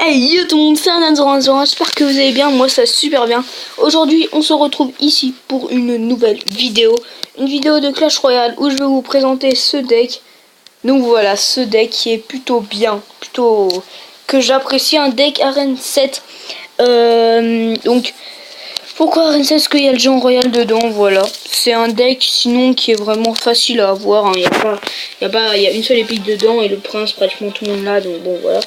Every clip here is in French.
Hey yo tout le monde, c'est Ananzoranzoran, j'espère que vous allez bien, moi ça super bien. Aujourd'hui on se retrouve ici pour une nouvelle vidéo. Une vidéo de Clash Royale où je vais vous présenter ce deck. Donc voilà, ce deck qui est plutôt bien, plutôt que j'apprécie, un deck Arène 7. Donc pourquoi Arène 7? Parce qu'il y a le Géant Royal dedans, voilà. C'est un deck sinon qui est vraiment facile à avoir, hein. Il y a une seule épique dedans et le prince pratiquement tout le monde là, donc bon voilà.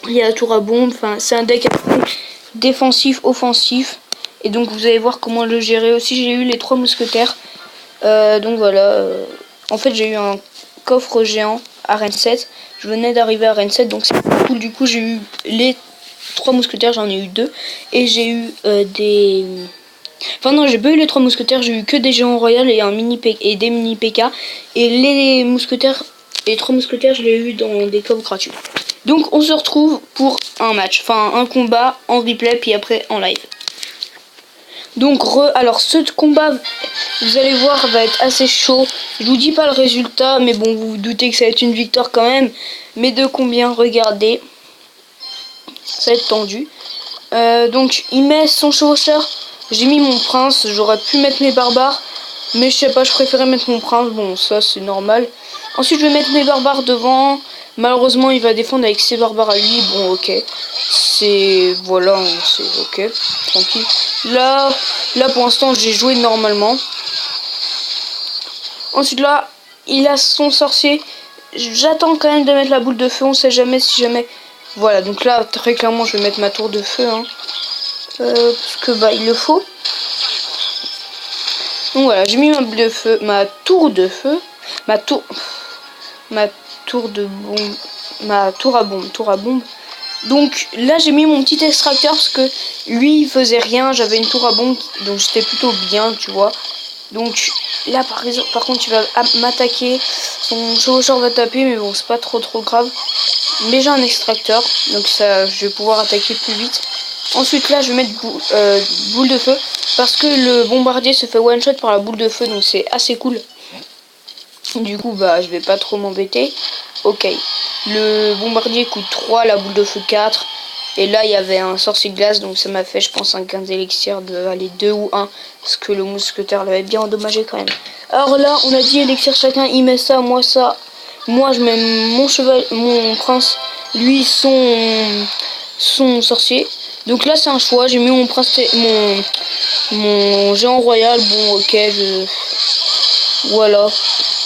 Il y a la tour à bombe, enfin c'est un deck défensif, offensif. Et donc vous allez voir comment le gérer. Aussi j'ai eu les 3 mousquetaires. Donc voilà. En fait j'ai eu un coffre géant à Rennes 7. Je venais d'arriver à Rennes 7, donc c'est cool. Du coup j'ai eu les 3 mousquetaires, j'en ai eu 2. Et j'ai eu des... Enfin non, j'ai pas eu les 3 mousquetaires, j'ai eu que des géants royaux et des mini PK. Et les mousquetaires, les 3 mousquetaires, je l'ai eu dans des coffres gratuits. Donc on se retrouve pour un match, enfin un combat en replay puis après en live. Donc alors ce combat, vous allez voir, va être assez chaud. Je vous dis pas le résultat, mais bon, vous vous doutez que ça va être une victoire quand même. Mais de combien? Regardez, ça va être tendu. Donc il met son chevaucheur, j'ai mis mon prince. J'aurais pu mettre mes barbares, mais je sais pas, je préférais mettre mon prince. Bon, ça c'est normal. Ensuite je vais mettre mes barbares devant. Malheureusement il va défendre avec ses barbares à lui. Bon ok, c'est... voilà, c'est ok, tranquille. Là pour l'instant j'ai joué normalement. Ensuite là il a son sorcier. J'attends quand même de mettre la boule de feu, on sait jamais si jamais... Voilà, donc là très clairement je vais mettre ma tour de feu, hein. Parce que bah il le faut. Donc voilà, j'ai mis ma boule de feu, ma tour de feu, ma tour à bombe. Donc là j'ai mis mon petit extracteur parce que lui il faisait rien, j'avais une tour à bombe donc j'étais plutôt bien, tu vois. Donc là par contre il va m'attaquer, son chevaucheur va taper, mais bon c'est pas trop grave. Mais j'ai un extracteur, donc ça je vais pouvoir attaquer plus vite. Ensuite là je vais mettre boule de feu parce que le bombardier se fait one shot par la boule de feu, donc c'est assez cool. Du coup bah je vais pas trop m'embêter. Ok, le bombardier coûte 3, la boule de feu 4. Et là il y avait un sorcier glace, donc ça m'a fait je pense un 15 élixirs de aller 2 ou 1. Parce que le mousquetaire l'avait bien endommagé quand même. Alors là on a dit élixir chacun, il met ça, moi ça. Moi je mets mon cheval, mon prince, lui son sorcier. Donc là c'est un choix, j'ai mis mon prince, mon géant royal. Bon ok, voilà,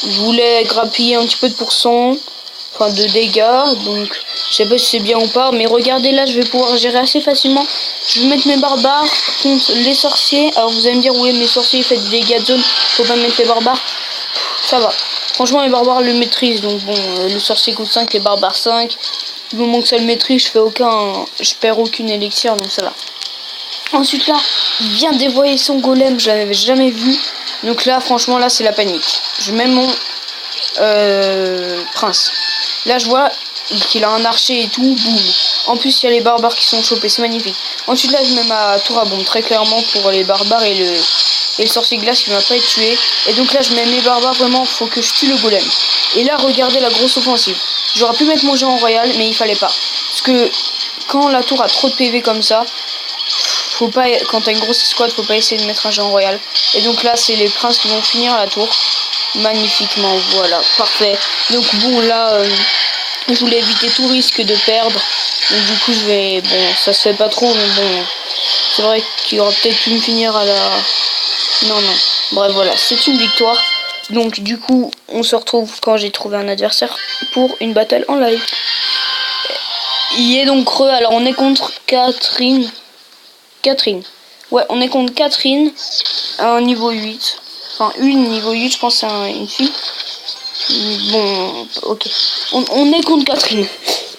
je voulais grappiller un petit peu de pourcent, enfin de dégâts, donc je sais pas si c'est bien ou pas, mais regardez là je vais pouvoir gérer assez facilement. Je vais mettre mes barbares contre les sorciers. Alors vous allez me dire oui mes sorciers font des dégâts de zone, faut pas mettre les barbares. Ça va, franchement les barbares le maîtrisent, donc bon, le sorcier coûte 5, les barbares 5. Du moment que ça le maîtrise, je perds aucune élixir, donc ça va. Ensuite là, il vient dévoyer son golem, je l'avais jamais vu. Donc là, franchement, là c'est la panique. Je mets mon prince. Là je vois qu'il a un archer et tout, boum. En plus il y a les barbares qui sont chopés, c'est magnifique. Ensuite là je mets ma tour à bombe, très clairement pour les barbares et le sorcier glace qui ne va pas être tué. Et donc là je mets mes barbares, vraiment faut que je tue le golem. Et là regardez la grosse offensive. J'aurais pu mettre mon géant royal, mais il fallait pas. Parce que quand la tour a trop de PV comme ça, faut pas, quand t'as une grosse escouade, faut pas essayer de mettre un géant royal. Et donc là c'est les princes qui vont finir la tour magnifiquement, voilà, parfait. Donc bon là je voulais éviter tout risque de perdre, donc du coup je vais, bon ça se fait pas trop, mais bon c'est vrai qu'il aurait peut-être pu me finir à la... non, bref voilà, c'est une victoire. Donc du coup on se retrouve quand j'ai trouvé un adversaire pour une battle en live. Il est donc creux, alors on est contre Catherine. Ouais, on est contre Catherine à un niveau 8. Enfin une niveau 8, je pense c'est une fille. Bon, ok. On est contre Catherine.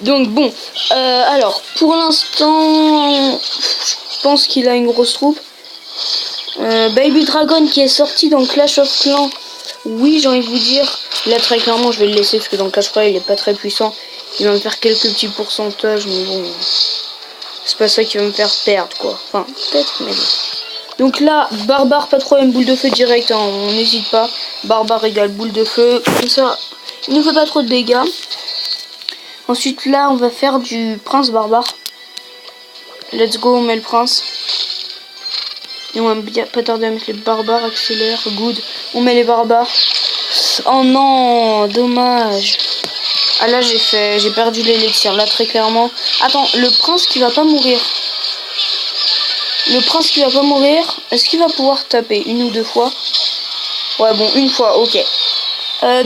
Donc bon, alors pour l'instant, je pense qu'il a une grosse troupe. Baby Dragon qui est sorti dans Clash of Clans. Oui, j'ai envie de vous dire, là très clairement je vais le laisser parce que dans Clash Royale il est pas très puissant. Il va me faire quelques petits pourcentages, mais bon, c'est pas ça qui va me faire perdre quoi. Enfin, peut-être, mais bon. Donc là, barbare, pas de problème, boule de feu direct, hein, on n'hésite pas. Barbare égale boule de feu, comme ça, il ne fait pas trop de dégâts. Ensuite là on va faire du prince barbare. Let's go, on met le prince. Et on va bien pas tarder à mettre les barbares, accélère, good. On met les barbares. Oh non, dommage. Ah là j'ai perdu l'élixir, là très clairement. Attends, le prince qui va pas mourir. Le prince qui va pas mourir, est-ce qu'il va pouvoir taper une ou deux fois? Ouais bon, une fois, ok.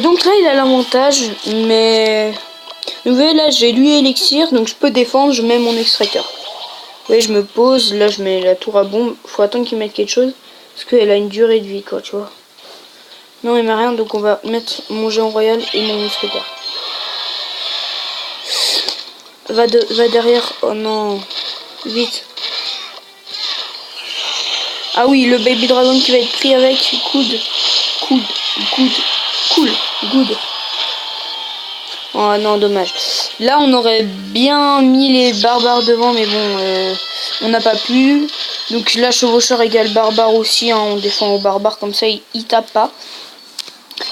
Donc là il a l'avantage, mais... Vous voyez là j'ai lui élixir, donc je peux défendre, je mets mon extracteur. Oui, je me pose, là je mets la tour à bombe. Faut attendre qu'il mette quelque chose. Parce qu'elle a une durée de vie, quoi, tu vois. Non, il met rien, donc on va mettre mon géant royal et mon mousquetaire. Va derrière. Oh non. Vite. Ah oui, le baby dragon qui va être pris avec. Coude. Good. Oh non, dommage. Là, on aurait bien mis les barbares devant, mais bon, on n'a pas pu. Donc là, chevaucheur égale barbare aussi, hein, on défend aux barbares, comme ça, il tape pas.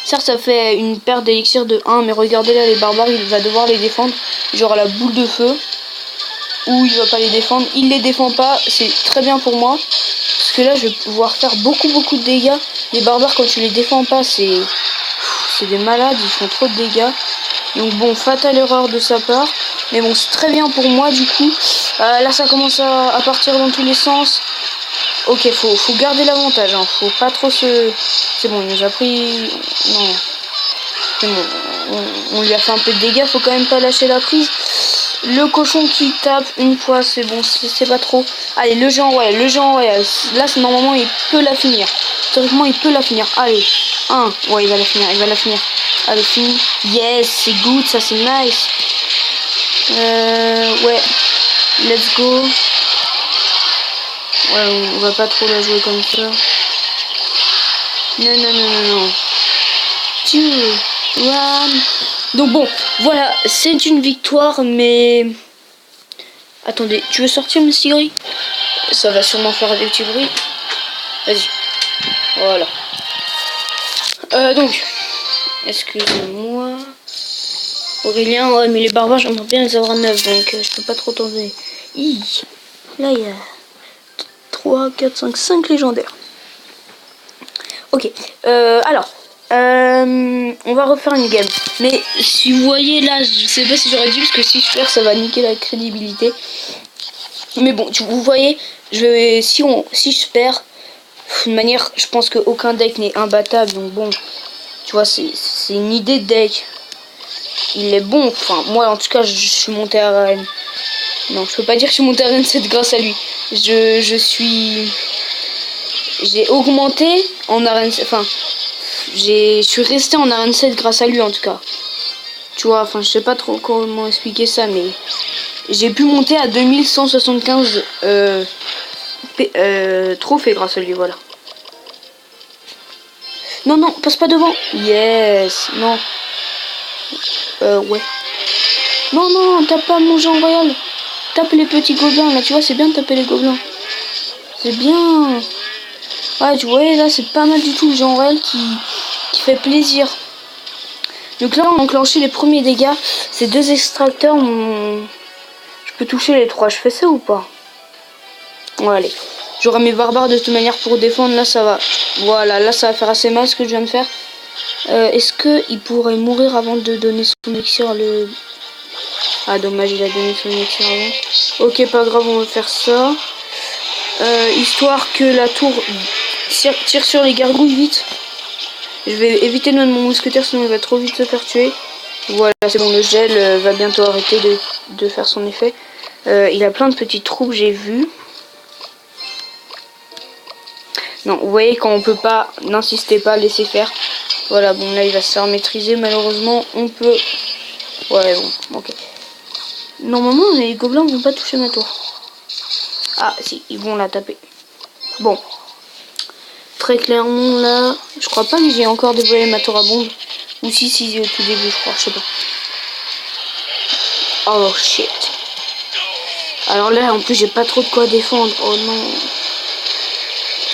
Certes, ça fait une perte d'élixir de 1, mais regardez là, les barbares, il va devoir les défendre. Genre la boule de feu, ou il va pas les défendre. Il les défend pas, c'est très bien pour moi. Parce que là, je vais pouvoir faire beaucoup de dégâts. Les barbares, quand tu les défends pas, c'est des malades, ils font trop de dégâts. Donc bon, fatale erreur de sa part. Mais bon, c'est très bien pour moi du coup. Là, ça commence à partir dans tous les sens. Ok, faut garder l'avantage. Hein. Faut pas trop se... C'est bon, il nous a pris... Non. C'est bon, on lui a fait un peu de dégâts. Faut quand même pas lâcher la prise. Le cochon qui tape une fois, c'est bon, c'est pas trop. Allez, le géant royal, Là, normalement, il peut la finir. Théoriquement, il peut la finir. Allez, 1. Ouais, il va la finir. Allez, fini. Yes, c'est good, ça c'est nice. Ouais. Let's go. Ouais, on va pas trop la jouer comme ça. Non. 2, 1. Donc bon, voilà, c'est une victoire, mais... Attendez, tu veux sortir, Miss Tigri? Ça va sûrement faire des petits bruits. Vas-y. Voilà. Donc, excusez-moi. Aurélien, ouais, mais les barbares, j'aimerais bien les avoir 9, donc je peux pas trop t'en donner. Là, il y a 3, 4, 5 légendaires. Ok, alors, on va refaire une game. Mais si vous voyez là, je sais pas si j'aurais dû, parce que si je perds, ça va niquer la crédibilité. Mais bon, vous voyez, si je perds, de manière, je pense qu'aucun deck n'est imbattable, donc bon, tu vois, c'est une idée de deck. Il est bon, enfin, moi en tout cas, je suis monté à arène. Non, je peux pas dire que je suis monté à arène 7 grâce à lui. J'ai augmenté en arène, enfin, je suis resté en arène 7 grâce à lui en tout cas. Tu vois, enfin, je sais pas trop comment expliquer ça, mais j'ai pu monter à 2175 trophées grâce à lui, voilà. Non, passe pas devant. Yes, non. Ouais. Non, tape pas mon géant royal. Tape les petits gobelins, là, tu vois, c'est bien de taper les gobelins. C'est bien. Ouais, tu vois, là, c'est pas mal du tout le géant royal qui fait plaisir. Donc là, on a enclenché les premiers dégâts. Ces 2 extracteurs, je peux toucher les 3. Je fais ça ou pas? Ouais, allez. J'aurai mes barbares de toute manière pour défendre. Là, ça va. Voilà, là, ça va faire assez mal ce que je viens de faire. Est-ce qu'il pourrait mourir avant de donner son élixir le... Ah, dommage, il a donné son élixir avant. Ok, pas grave, on va faire ça. Histoire que la tour tire sur les gargouilles vite. Je vais éviter de mettre mon mousquetaire, sinon il va trop vite se faire tuer. Voilà, c'est bon, le gel va bientôt arrêter de faire son effet. Il a plein de petites troupes, j'ai vu. Non, vous voyez, quand on peut pas, n'insistez pas, laissez faire. Voilà, bon, là, il va se faire maîtriser. Malheureusement, on peut... Ouais, bon, ok. Normalement, les gobelins vont pas toucher ma tour. Ah, si, ils vont la taper. Bon. Très clairement, là, je crois pas que j'ai encore dévoilé ma tour à bombe. Ou si, au tout début, je crois, je sais pas. Oh, shit. Alors là, en plus, j'ai pas trop de quoi défendre. Oh non.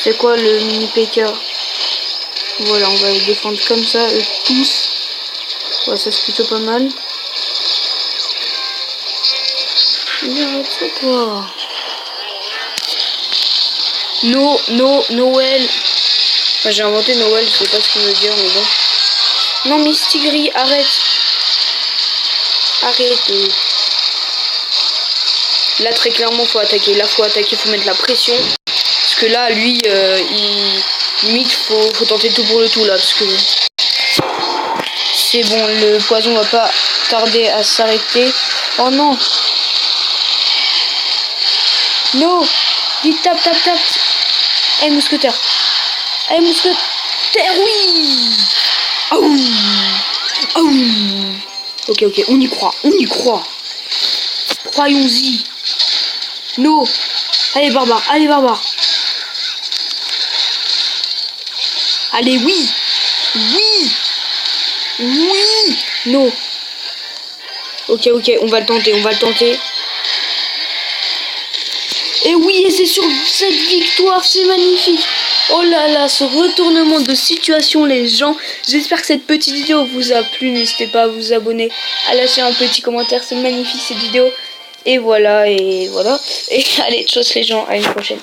C'est quoi le mini PK? Voilà, on va les défendre comme ça, eux tous. Ouais, ça c'est plutôt pas mal. Arrête-toi, toi. Noël. Enfin, j'ai inventé Noël, je sais pas ce qu'il veut dire, mais bon. Non, Mistigris, arrête. Arrête. Là, très clairement, faut attaquer. Là, faut attaquer, faut mettre la pression. Parce que là, lui, limite, faut tenter tout pour le tout, là. Parce que c'est bon, le poison va pas tarder à s'arrêter. Oh non. Non. Vite, tape. Allez, mousquetaire. Allez, mousquetaire, oui. Ok, on y croit. Croyons-y. No. Allez, barbare. Allez, oui. No. Ok, on va le tenter. Et oui, et c'est sur cette victoire, c'est magnifique. Oh là là, ce retournement de situation, les gens. J'espère que cette petite vidéo vous a plu. N'hésitez pas à vous abonner, à lâcher un petit commentaire. C'est magnifique cette vidéo. Et voilà. Et allez, tchuss les gens, à une prochaine.